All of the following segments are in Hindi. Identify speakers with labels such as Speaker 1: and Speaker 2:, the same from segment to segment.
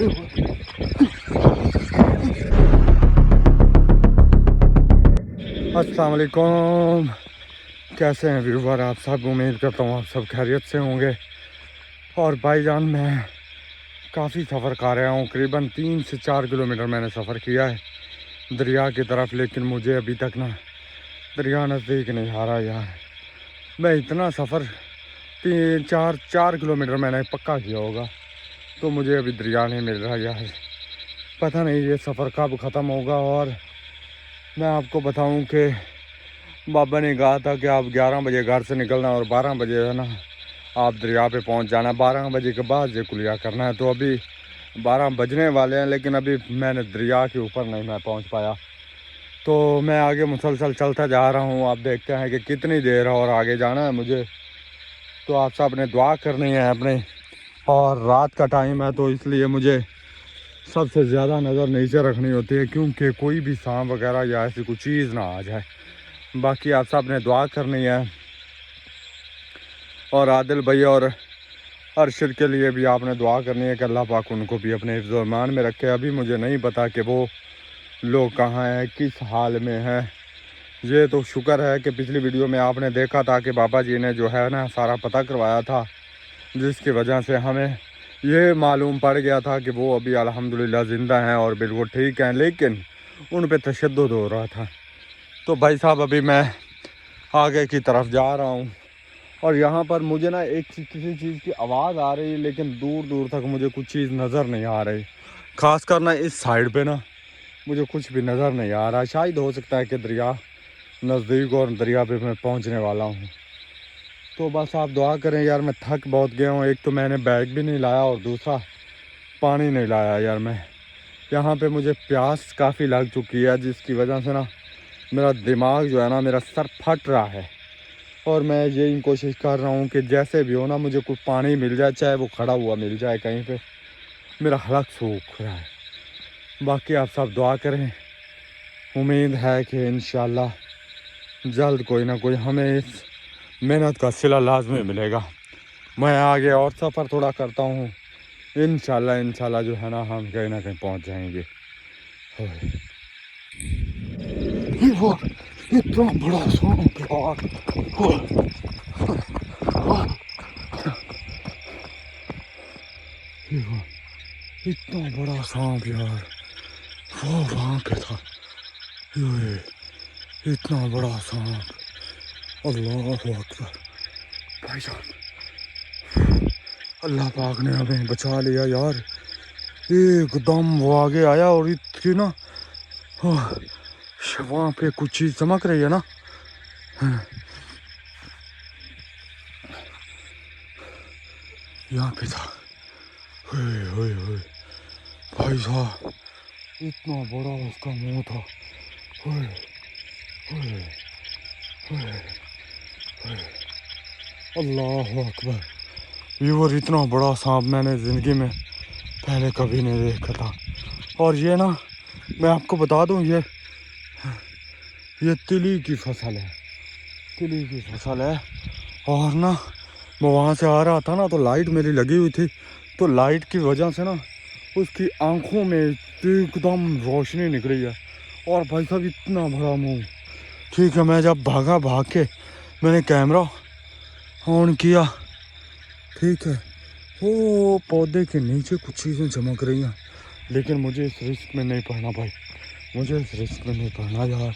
Speaker 1: अस्सलाम वालेकुम, कैसे हैं व्यूवर आप सब। उम्मीद करता हूँ आप सब खैरियत से होंगे। और भाईजान मैं काफ़ी सफ़र कर रहा हूँ, करीबन 3 से 4 किलोमीटर मैंने सफ़र किया है दरिया की तरफ, लेकिन मुझे अभी तक ना दरिया नज़दीक नहीं आ रहा यार। मैं इतना सफ़र 4 किलोमीटर मैंने पक्का किया होगा, तो मुझे अभी दरिया नहीं मिल रहा यार। पता नहीं ये सफ़र कब ख़त्म होगा। और मैं आपको बताऊं कि बाबा ने कहा था कि आप 11 बजे घर से निकलना और 12 बजे है ना आप दरिया पे पहुंच जाना। 12 बजे के बाद ये कुलिया करना है। तो अभी 12 बजने वाले हैं, लेकिन अभी मैंने दरिया के ऊपर नहीं मैं पहुंच पाया। तो मैं आगे मुसलसल चलता जा रहा हूं। आप देखते हैं कि कितनी देर और आगे जाना है मुझे। तो आप सब ने दुआ करनी है अपने। और रात का टाइम है, तो इसलिए मुझे सबसे ज़्यादा नज़र नीचे रखनी होती है, क्योंकि कोई भी सांप वगैरह या ऐसी कोई चीज़ ना आ जाए। बाकी आप सब ने दुआ करनी है। और आदिल भैया और अरशद के लिए भी आपने दुआ करनी है कि अल्लाह पाक उनको भी अपने हिफ्ज़-ओ-ईमान में रखे। अभी मुझे नहीं पता कि वो लोग कहाँ हैं, किस हाल में हैं। ये तो शुक्र है कि पिछली वीडियो में आपने देखा था कि बाबा जी ने जो है ना सारा पता करवाया था, जिसकी वजह से हमें ये मालूम पड़ गया था कि वो अभी अल्हम्दुलिल्लाह ज़िंदा हैं और बिल्कुल ठीक हैं, लेकिन उन पर तशद्दुद हो रहा था। तो भाई साहब अभी मैं आगे की तरफ जा रहा हूँ। और यहाँ पर मुझे ना किसी चीज़ की आवाज़ आ रही है, लेकिन दूर दूर तक मुझे कुछ चीज़ नज़र नहीं आ रही। ख़ासकर ना इस साइड पे ना मुझे कुछ भी नज़र नहीं आ रहा। शायद हो सकता है कि दरिया नज़दीक और दरिया पे मैं पहुँचने वाला हूँ। तो बस आप दुआ करें यार। मैं थक बहुत गया हूँ। एक तो मैंने बैग भी नहीं लाया और दूसरा पानी नहीं लाया यार। मैं यहाँ पे मुझे प्यास काफ़ी लग चुकी है, जिसकी वजह से ना मेरा दिमाग जो है ना, मेरा सर फट रहा है। और मैं यही कोशिश कर रहा हूँ कि जैसे भी हो ना मुझे कुछ पानी मिल जाए, चाहे वो खड़ा हुआ मिल जाए कहीं पे। मेरा हलक सूख रहा है। बाकी आप सब दुआ करें। उम्मीद है कि इंशाल्लाह जल्द कोई ना कोई हमें इस मेहनत का सिला लाजमी मिलेगा। मैं आगे और सफ़र थोड़ा करता हूँ। इंशाल्लाह जो है ना हम कहीं ना कहीं पहुँच जाएंगे। वो इतना बड़ा सांप यार। इतना बड़ा सांप यार, वो वहाँ पे था। ये इतना बड़ा सांप, अल्लाह अकबर। भाईजान अल्लाह पाक ने हमें बचा लिया यार। एकदम वो आगे आया और इतनी ना वहाँ पे कुछ चीज़ चमक रही है ना। यहाँ पे था। हुए भाई साहब इतना बड़ा उसका मुंह था। हुए हुए हुए हुए अल्लाह अकबर। व्यूअर इतना बड़ा सांप मैंने ज़िंदगी में पहले कभी नहीं देखा था। और ये ना मैं आपको बता दूं, ये तिली की फसल है। तिली की फसल है। और ना मैं वहाँ से आ रहा था ना, तो लाइट मेरी लगी हुई थी। तो लाइट की वजह से ना उसकी आंखों में एकदम रोशनी निकली है। और भाई साहब इतना बड़ा मुंह। ठीक है, मैं जब भाग के मैंने कैमरा ऑन किया, ठीक है, वो पौधे के नीचे कुछ चीज़ें चमक रही हैं। लेकिन मुझे इस रिस्क में नहीं पड़ना भाई, मुझे इस रिस्क में नहीं पड़ना यार।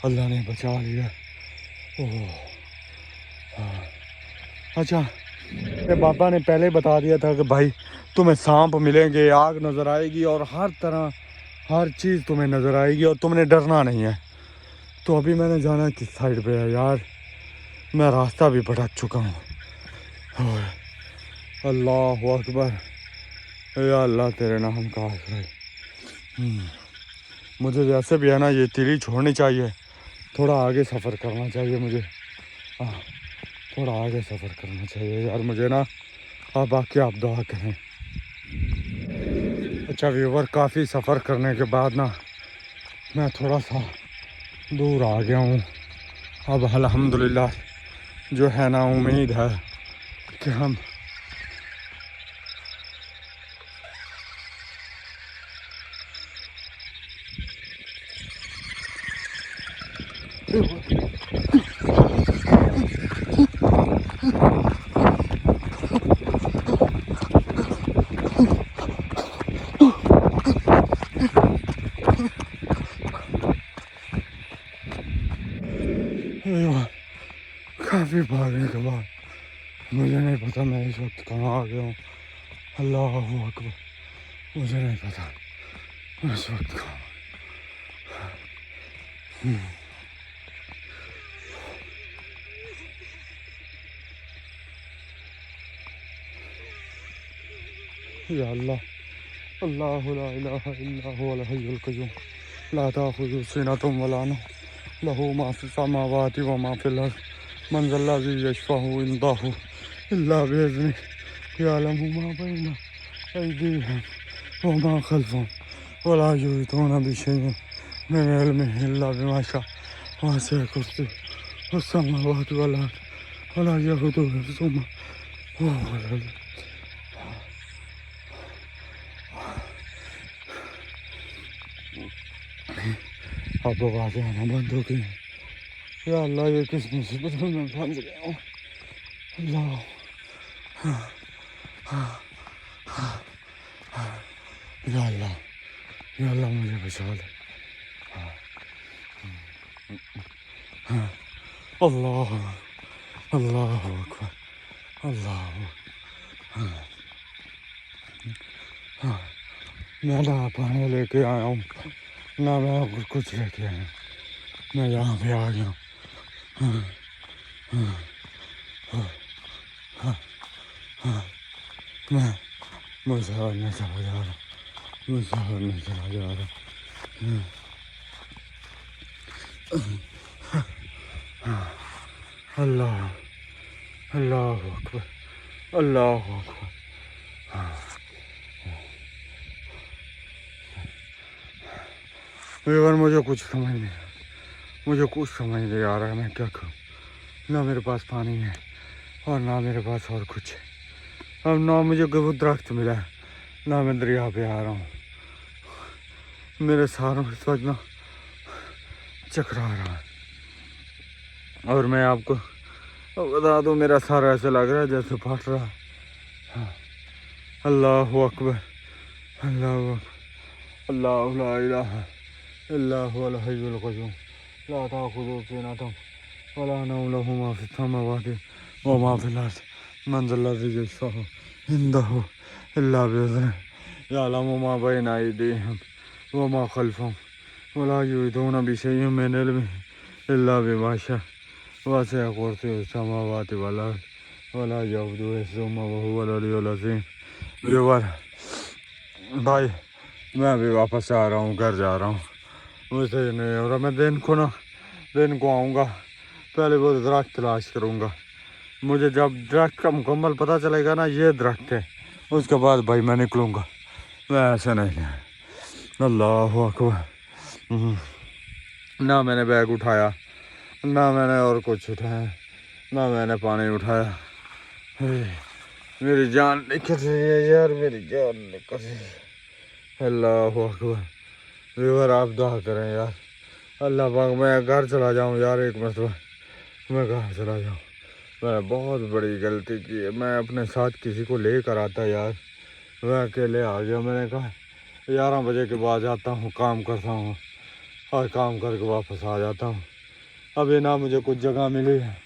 Speaker 1: अल्लाह ने बचा लिया। ओह हाँ। अच्छा, ये बाबा ने पहले बता दिया था कि भाई तुम्हें सांप मिलेंगे, आग नज़र आएगी और हर तरह हर चीज़ तुम्हें नज़र आएगी और तुमने डरना नहीं है। तो अभी मैंने जाना किस साइड पे है यार, मैं रास्ता भी भटक चुका हूँ। अल्लाह अकबर। या अल्लाह तेरे नाम का आश्रय। मुझे वैसे भी है ना ये तिली छोड़नी चाहिए, थोड़ा आगे सफ़र करना चाहिए मुझे। हाँ, थोड़ा आगे सफ़र करना चाहिए यार मुझे ना। अब बाकी आप दुआ करें। अच्छा व्यूवर, काफ़ी सफ़र करने के बाद ना मैं थोड़ा सा दूर आ गया हूँ। अब अल्हम्दुलिल्लाह जो है ना उम्मीद है कि हम काफ़ी भागने के बाद मुझे नहीं पता मैं इस वक्त कहाँ आ गया हूँ। अल्लाह अकबर, मुझे नहीं पता मैं इस वक्त कहाँ। या अल्लाह, अल्लाह ला इलाहा इल्ला हुवल हय्युल क़य्यूम ला ताख़ुज़ुहु सिनतुन व ला नौम लहू मा फ़िस समावाति व मा फ़िल अर्ज़ मन ज़ल्लज़ी यशफ़अहु इंदहु इल्ला बिइज़्निहि यअलमु मा बैना अयदीहिम व मा ख़ल्फ़हुम व ला युहीतूना बिशैइन मिन इल्मिहि इल्ला बिमा शाअ वसिअ कुर्सियुहु समावाति वल अर्ज़ व ला यऊदुहु हिफ़्ज़ुहुमा व हुवल अलीयुल। अब आवाज़ें आना बंद हो गई। या अल्लाह, ये किस मुसीबत में मैं फंस गया हूँ। अल्लाह, या अल्लाह, या अल्लाह मुझे बचा ले। अल्लाह, अल्लाह अकबर, अल्लाह। मैं ना पानी लेके आया हूँ, ना मैं कुछ लेके आया हूँ। मैं यहाँ पे आ गया हूँ। मैं मुझे नहीं चला जा रहा, मुझे नहीं चला जा रहा। अल्लाह, अल्लाह अकबर, अल्लाह अकबर। मगर मुझे कुछ समझ नहीं, मुझे कुछ समझ नहीं आ रहा है मैं क्या करूँ। ना मेरे पास पानी है और ना मेरे पास और कुछ है। अब ना मुझे कोई दरख्त मिला है, ना मैं दरिया पे आ रहा हूँ। मेरे सारों इस वक्त ना चकरा रहा है। और मैं आपको बता दूँ, मेरा सारा ऐसा लग रहा है जैसे फट रहा है। अल्लाह अकबर, अल्लाह अकबर, अल्लाह ला इलाहा इल्ला हुवल हय्युल क़य्यूम ला ताख़ुज़ुहु सिनतुन व ला नौम लहू मा फ़िस समावाति व मा फ़िल अर्ज़ मन ज़ल्लज़ी यशफ़अहु इंदहु इल्ला बिइज़्निहि यअलमु मा बैना अयदीहिम व मा ख़ल्फ़हुम व ला युहीतूना बिशैइन मिन इल्मिहि इल्ला बिमा शाअ वसिअ कुर्सियुहु समावाति वल अर्ज़ व ला यऊदुहु हिफ़्ज़ुहुमा व हुवल अलीयुल अज़ीम। भाई, मैं अभी वापस आ रहा हूँ, घर जा रहा हूँ। मुझे नहीं हो रहा। मैं दिन को आऊँगा, पहले वो दरख्त तलाश करूँगा। मुझे जब दरख्त का मुकम्मल पता चलेगा ना ये दरख्त है, उसके बाद भाई मैं निकलूँगा। मैं ऐसा नहीं है। अल्लाह अकबर। ना मैंने बैग उठाया, ना मैंने और कुछ उठाया, ना मैंने पानी उठाया। मेरी जान निकल रही है यार, मेरी जान निकल रही है। अल्लाह अकबर। व्यूअर, आप दुआ करें यार, अल्लाह पाक मैं घर चला जाऊँ यार। एक मरतबा मैं घर चला जाऊँ। मैं बहुत बड़ी गलती की है। मैं अपने साथ किसी को लेकर आता यार, मैं अकेले आ गया। मैंने कहा 11 बजे के बाद आता हूँ, काम करता हूँ और काम करके वापस आ जाता हूँ। अभी ना मुझे कुछ जगह मिली है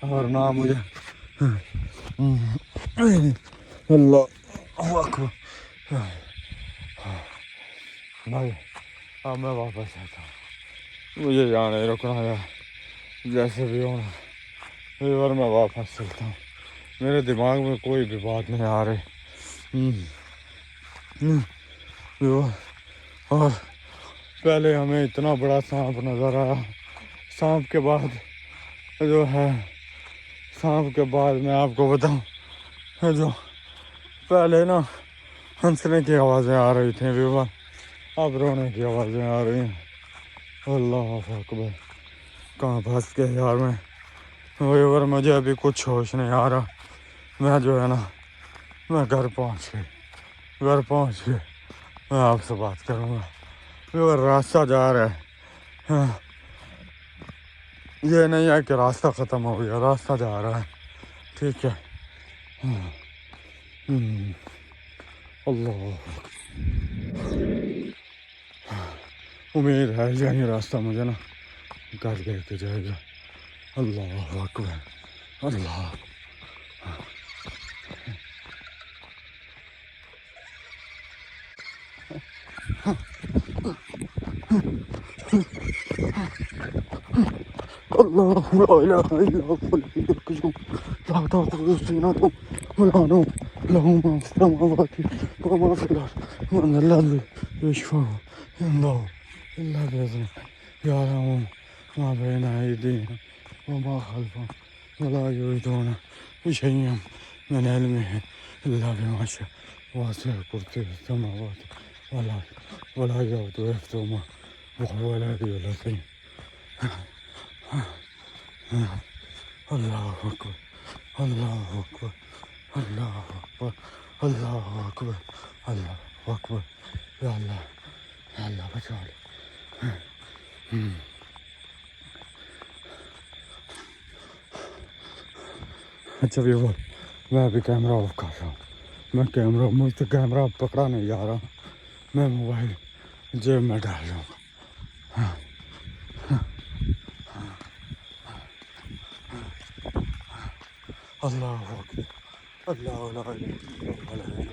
Speaker 1: और ना मुझे अल्लाह अकबर। भाई अब मैं वापस आता हूँ, मुझे जाने रुकना यार, जैसे भी होना। और मैं वापस चलता हूँ। मेरे दिमाग में कोई भी बात नहीं आ रही। और पहले हमें इतना बड़ा सांप नज़र आया, सांप के बाद जो है, सांप के बाद मैं आपको बताऊँ, जो पहले ना हंसने की आवाज़ें आ रही थी, व्यूअर, अब रोने की आवाज़ें आ रही हैं। अल्लाह अकबर, कहाँ फंस गया यार मैं। व्यूअर, मुझे अभी कुछ होश नहीं आ रहा। मैं जो है ना, मैं घर पहुँच के मैं आपसे बात करूँगा। व्यूअर, रास्ता जा रहा है। हाँ। ये नहीं है कि रास्ता ख़त्म हो गया, रास्ता जा रहा है। ठीक है। अल्लाह, उम्मीद है यही रास्ता मुझे ना घर लेके जाएगा। अल्लाह अकबर, अल्लाह। अल्लाह ला इलाहा इल्लल्लाह ला ताखुज़ुहु सिनतुन वला नौम लहू मा फ़िस-समावाति व मा फ़िल-अर्ज़ मन ज़ल्लज़ी यशफ़अु इंदहु इल्ला बिइज़निहि यअलमु मा बैना अयदीहिम व मा ख़ल्फ़हुम व ला युहीतूना बिशैइन मिन इल्मिहि इल्ला बिमा शाअ वसिअ कुर्सियुहु समावाति वल अर्ज़ व ला यऊदुहु हिफ़्ज़ुहुमा व हुवल अलिय्युल अज़ीम। अल्लाह अकबर, अल्लाह अकबर, अल्लाह अकबर, अल्लाह अकबर, अल्लाह अकबर। या अल्लाह, या अल्लाह बचा ले। अच्छा व्यूअर, मैं अभी कैमरा ऑफ कर रहा हूँ। मैं कैमरा, मुझसे कैमरा पकड़ा नहीं जा रहा। मैं मोबाइल जेब में डाल लूँगा। अल्लाह अकबर, अल्लाह ला इलाहा इल्लल्लाह अल्लाह